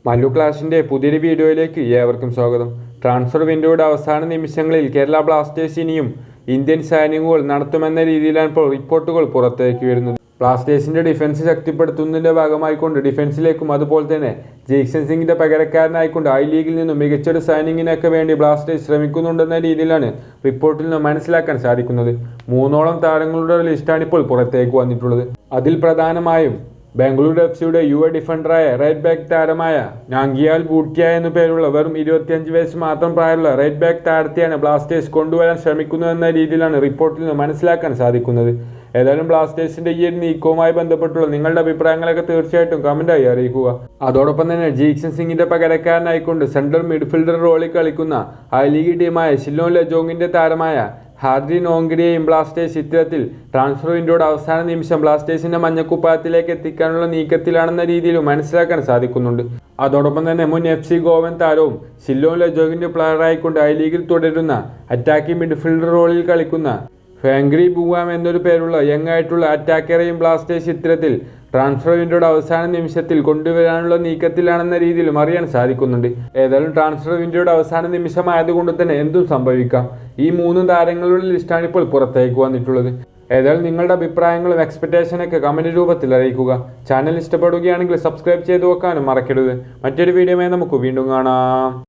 മല്ലു ക്ലാഷിൻ്റെ പുതിയൊരു വീഡിയോയിലേക്ക് ഏവർക്കും സ്വാഗതം. ട്രാൻസ്ഫർ വിൻഡോയുടെ അവസാന നിമിഷങ്ങളിൽ കേരള ബ്ലാസ്റ്റേഴ്സ് ഇനിയും ഇന്ത്യൻ സൈനിങ്ങുകൾ നടത്തുമെന്ന രീതിയിലാണ് ഇപ്പോൾ റിപ്പോർട്ടുകൾ പുറത്തേക്ക് വരുന്നത്. ബ്ലാസ്റ്റേഴ്സിൻ്റെ ഡിഫൻസ് ശക്തിപ്പെടുത്തുന്നതിൻ്റെ ഭാഗമായിക്കൊണ്ട് ഡിഫൻസിലേക്കും അതുപോലെ തന്നെ ജയ്സൺ സിംഗിൻ്റെ പകരക്കാരനായിക്കൊണ്ട് ഐ ലീഗിൽ നിന്നും മികച്ചൊരു സൈനിങ്ങിനൊക്കെ വേണ്ടി ബ്ലാസ്റ്റേഴ്സ് ശ്രമിക്കുന്നുണ്ടെന്ന രീതിയിലാണ് റിപ്പോർട്ടിൽ നിന്ന് മനസ്സിലാക്കാൻ സാധിക്കുന്നത്. 3ഓളം താരങ്ങളുടെ ലിസ്റ്റാണ് ഇപ്പോൾ പുറത്തേക്ക് വന്നിട്ടുള്ളത്. അതിൽ പ്രധാനമായും ബാംഗ്ലൂർ എഫ്സിയുടെ യുവ ഡിഫൻഡറായ റൈറ്റ് ബാക്ക് താരമായ നാംഗ്യാൽ ബൂട്ടിയ എന്നു പേരുള്ള വെറും 25 വയസ്സ് മാത്രം പ്രായമുള്ള റൈറ്റ് ബാക്ക് താരത്തെയാണ് ബ്ലാസ്റ്റേഴ്സ് കൊണ്ടുവരാൻ ശ്രമിക്കുന്നതെന്ന രീതിയിലാണ് റിപ്പോർട്ടിൽ നിന്ന് മനസ്സിലാക്കാൻ സാധിക്കുന്നത്. ഏതായാലും ബ്ലാസ്റ്റേഴ്സിന്റെ ഈ ഒരു നീക്കവുമായി ബന്ധപ്പെട്ടുള്ള നിങ്ങളുടെ അഭിപ്രായങ്ങളൊക്കെ തീർച്ചയായിട്ടും കമന്റായി അറിയിക്കുക. അതോടൊപ്പം തന്നെ ജയ്സൺ സിംഗിന്റെ പകരക്കാരനായിക്കൊണ്ട് സെൻട്രൽ മിഡ്ഫീൽഡർ റോളിൽ കളിക്കുന്ന ഐ ലീഗ് ടീമായ ഷില്ലോൺ ലജോങ്ങിന്റെ താരമായ ഹാർഡി നോങ്കിനെയും ബ്ലാസ്റ്റേഴ്സ് ഇത്തരത്തിൽ ട്രാൻസ്ഫർ വിൻഡോയുടെ അവസാന നിമിഷം ബ്ലാസ്റ്റേഴ്സിന്റെ മഞ്ഞക്കുപ്പായത്തിലേക്ക് എത്തിക്കാനുള്ള നീക്കത്തിലാണെന്ന രീതിയിൽ മനസ്സിലാക്കാൻ സാധിക്കുന്നുണ്ട്. അതോടൊപ്പം തന്നെ മുൻ FC ഗോവൻ താരവും ഷില്ലോൺ ലജോങ്ങിന്റെ പ്ലെയറായിക്കൊണ്ട് ഐ ലീഗിൽ തുടരുന്ന അറ്റാക്കിംഗ് മിഡ്ഫീൽഡർ റോളിൽ കളിക്കുന്ന ഫാങ്ക്രി ബുവാം എന്നൊരു പേരുള്ള യങ് ആയിട്ടുള്ള അറ്റാക്കറെയും ബ്ലാസ്റ്റേഴ്സ് ഇത്തരത്തിൽ ട്രാൻസ്ഫർ വിൻഡോയുടെ അവസാന നിമിഷത്തിൽ കൊണ്ടുവരാനുള്ള നീക്കത്തിലാണെന്ന രീതിയിലും അറിയാൻ സാധിക്കുന്നുണ്ട്. ഏതായാലും ട്രാൻസ്ഫർ വിൻഡോയുടെ അവസാന നിമിഷമായതുകൊണ്ട് തന്നെ എന്തും സംഭവിക്കാം. ഈ 3 താരങ്ങളുടെ ലിസ്റ്റാണ് ഇപ്പോൾ പുറത്തേക്ക് വന്നിട്ടുള്ളത്. ഏതായാലും നിങ്ങളുടെ അഭിപ്രായങ്ങളും എക്സ്പെക്റ്റേഷനൊക്കെ കമന്റ് രൂപത്തിൽ അറിയിക്കുക. ചാനൽ ഇഷ്ടപ്പെടുകയാണെങ്കിൽ സബ്സ്ക്രൈബ് ചെയ്ത് വെക്കാനും മറക്കരുത്. മറ്റൊരു വീഡിയോയുമായി നമുക്ക് വീണ്ടും കാണാം.